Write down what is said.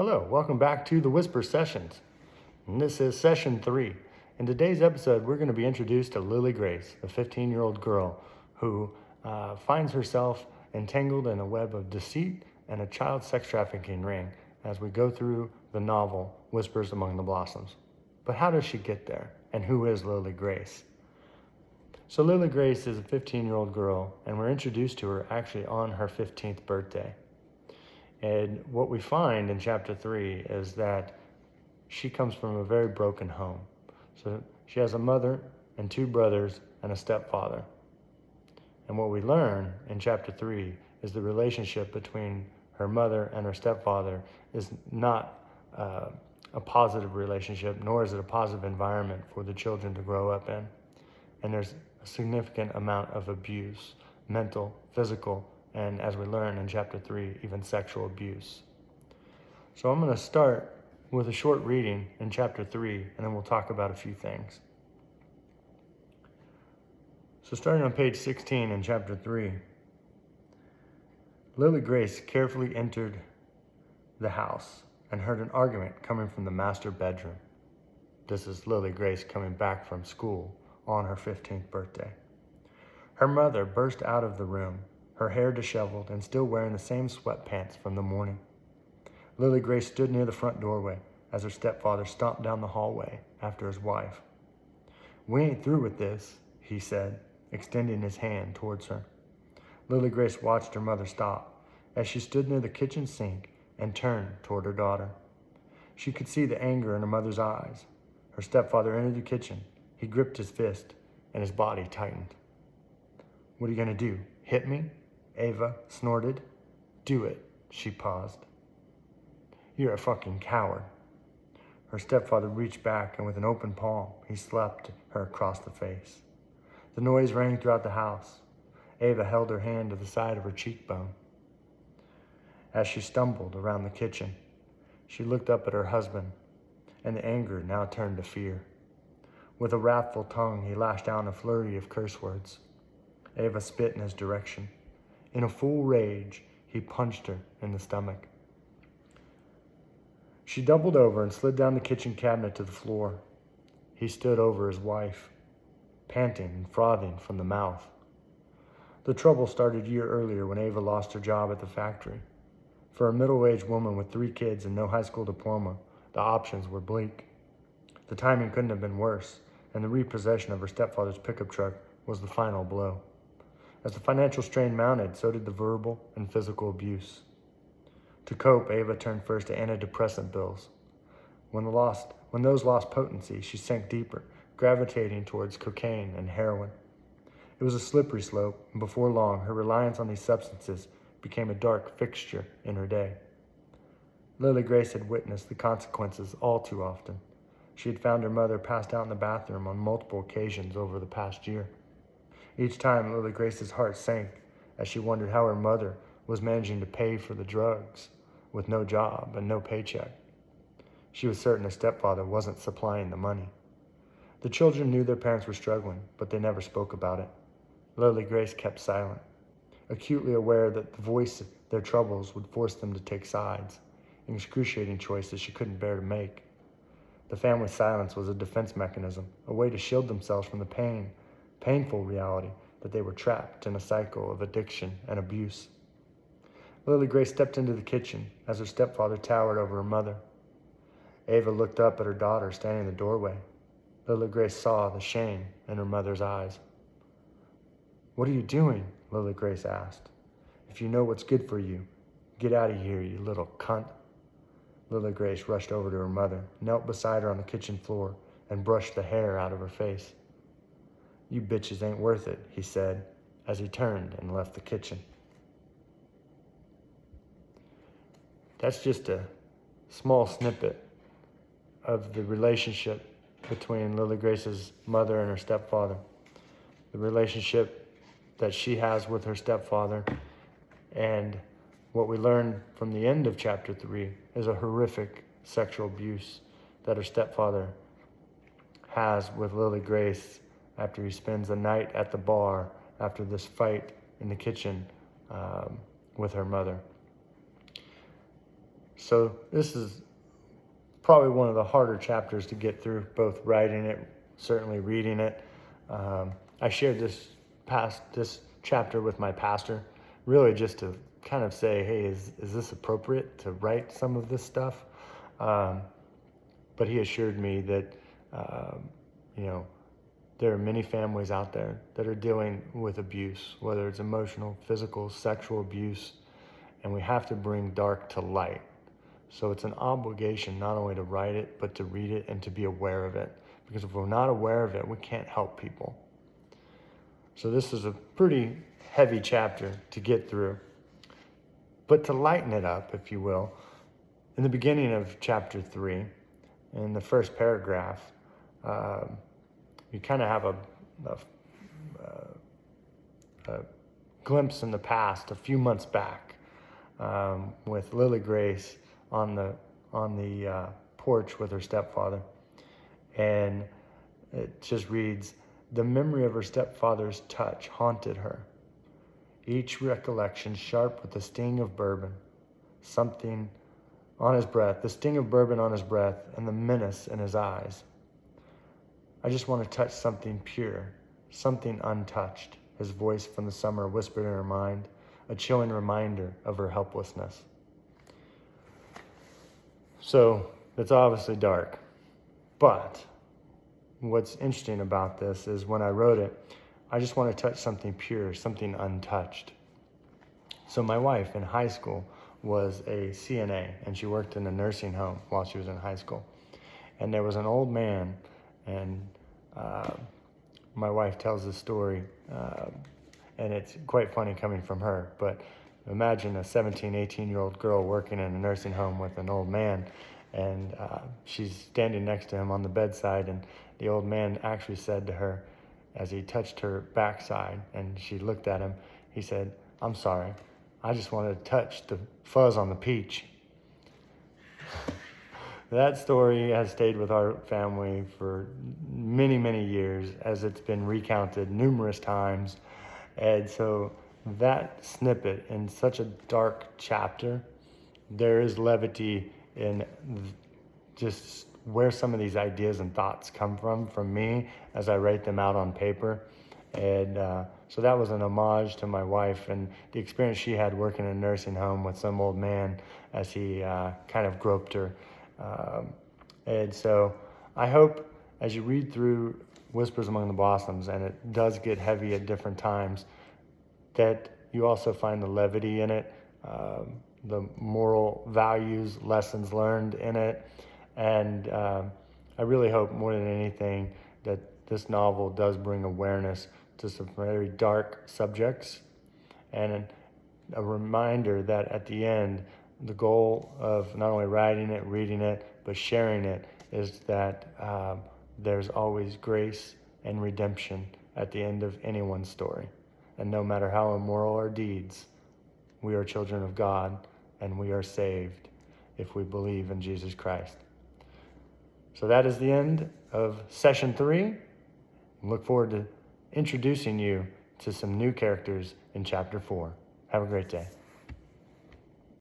Hello, welcome back to the Whisper Sessions. And this is session 3. In today's episode, we're going to be introduced to Lilly Grace, a 15-year-old girl who finds herself entangled in a web of deceit and a child sex trafficking ring as we go through the novel Whispers Among the Blossoms. But how does she get there? And who is Lilly Grace? So Lilly Grace is a 15-year-old girl, and we're introduced to her actually on her 15th birthday. And what we find in chapter 3 is that she comes from a very broken home. So she has a mother and 2 brothers and a stepfather. And what we learn in chapter 3 is the relationship between her mother and her stepfather is not a positive relationship, nor is it a positive environment for the children to grow up in. And there's a significant amount of abuse, mental, physical, and as we learn in chapter 3, even sexual abuse. So I'm going to start with a short reading in chapter 3, and then we'll talk about a few things. So starting on page 16 in chapter 3, Lilly Grace carefully entered the house and heard an argument coming from the master bedroom. This is Lilly Grace coming back from school on her 15th birthday. Her mother burst out of the room, her hair disheveled and still wearing the same sweatpants from the morning. Lilly Grace stood near the front doorway as her stepfather stomped down the hallway after his wife. "We ain't through with this," he said, extending his hand towards her. Lilly Grace watched her mother stop as she stood near the kitchen sink and turned toward her daughter. She could see the anger in her mother's eyes. Her stepfather entered the kitchen. He gripped his fist and his body tightened. "What are you going to do? Hit me?" Ava snorted. "Do it." She paused. "You're a fucking coward." Her stepfather reached back and with an open palm, he slapped her across the face. The noise rang throughout the house. Ava held her hand to the side of her cheekbone. As she stumbled around the kitchen, she looked up at her husband, and the anger now turned to fear. With a wrathful tongue, he lashed out a flurry of curse words. Ava spit in his direction. In a full rage, he punched her in the stomach. She doubled over and slid down the kitchen cabinet to the floor. He stood over his wife, panting and frothing from the mouth. The trouble started a year earlier when Ava lost her job at the factory. For a middle-aged woman with 3 kids and no high school diploma, the options were bleak. The timing couldn't have been worse, and the repossession of her stepfather's pickup truck was the final blow. As the financial strain mounted, so did the verbal and physical abuse. To cope, Ava turned first to antidepressant pills. When those lost potency, she sank deeper, gravitating towards cocaine and heroin. It was a slippery slope, and before long, her reliance on these substances became a dark fixture in her day. Lilly Grace had witnessed the consequences all too often. She had found her mother passed out in the bathroom on multiple occasions over the past year. Each time, Lilly Grace's heart sank as she wondered how her mother was managing to pay for the drugs with no job and no paycheck. She was certain her stepfather wasn't supplying the money. The children knew their parents were struggling, but they never spoke about it. Lilly Grace kept silent, acutely aware that the voice of their troubles would force them to take sides, excruciating choices she couldn't bear to make. The family silence was a defense mechanism, a way to shield themselves from the painful reality that they were trapped in a cycle of addiction and abuse. Lilly Grace stepped into the kitchen as her stepfather towered over her mother. Ava looked up at her daughter standing in the doorway. Lilly Grace saw the shame in her mother's eyes. "What are you doing?" Lilly Grace asked. "If you know what's good for you, get out of here, you little cunt." Lilly Grace rushed over to her mother, knelt beside her on the kitchen floor, and brushed the hair out of her face. "You bitches ain't worth it," he said, as he turned and left the kitchen. That's just a small snippet of the relationship between Lilly Grace's mother and her stepfather. The relationship that she has with her stepfather, and what we learn from the end of chapter 3 is a horrific sexual abuse that her stepfather has with Lilly Grace after he spends a night at the bar after this fight in the kitchen with her mother. So this is probably one of the harder chapters to get through, both writing it, certainly reading it. I shared this chapter with my pastor, really just to kind of say, hey, is this appropriate to write some of this stuff? But he assured me that, there are many families out there that are dealing with abuse, whether it's emotional, physical, sexual abuse, and we have to bring dark to light. So it's an obligation not only to write it, but to read it and to be aware of it. Because if we're not aware of it, we can't help people. So this is a pretty heavy chapter to get through. But to lighten it up, if you will, in the beginning of chapter 3, in the first paragraph, you kind of have a glimpse in the past, a few months back, with Lilly Grace on the porch with her stepfather. And it just reads, "The memory of her stepfather's touch haunted her. Each recollection sharp with the sting of bourbon, something on his breath, the sting of bourbon on his breath, and the menace in his eyes. I just want to touch something pure, something untouched," his voice from the summer whispered in her mind, a chilling reminder of her helplessness. So it's obviously dark. But what's interesting about this is when I wrote it, I just want to touch something pure, something untouched. So my wife in high school was a CNA, and she worked in a nursing home while she was in high school. And there was an old man, and my wife tells this story, and it's quite funny coming from her, but imagine a 17, 18-year-old girl working in a nursing home with an old man, and she's standing next to him on the bedside, and the old man actually said to her, as he touched her backside, and she looked at him, he said, "I'm sorry, I just wanted to touch the fuzz on the peach." That story has stayed with our family for many, many years, as it's been recounted numerous times. And so that snippet in such a dark chapter, there is levity in just where some of these ideas and thoughts come from me as I write them out on paper. And so that was an homage to my wife and the experience she had working in a nursing home with some old man as he kind of groped her. And so I hope as you read through Whispers Among the Blossoms, and it does get heavy at different times, that you also find the levity in it, the moral values, lessons learned in it. And I really hope more than anything that this novel does bring awareness to some very dark subjects, and a reminder that at the end, the goal of not only writing it, reading it, but sharing it is that there's always grace and redemption at the end of anyone's story. And no matter how immoral our deeds, we are children of God, and we are saved if we believe in Jesus Christ. So that is the end of session 3. Look forward to introducing you to some new characters in chapter 4. Have a great day.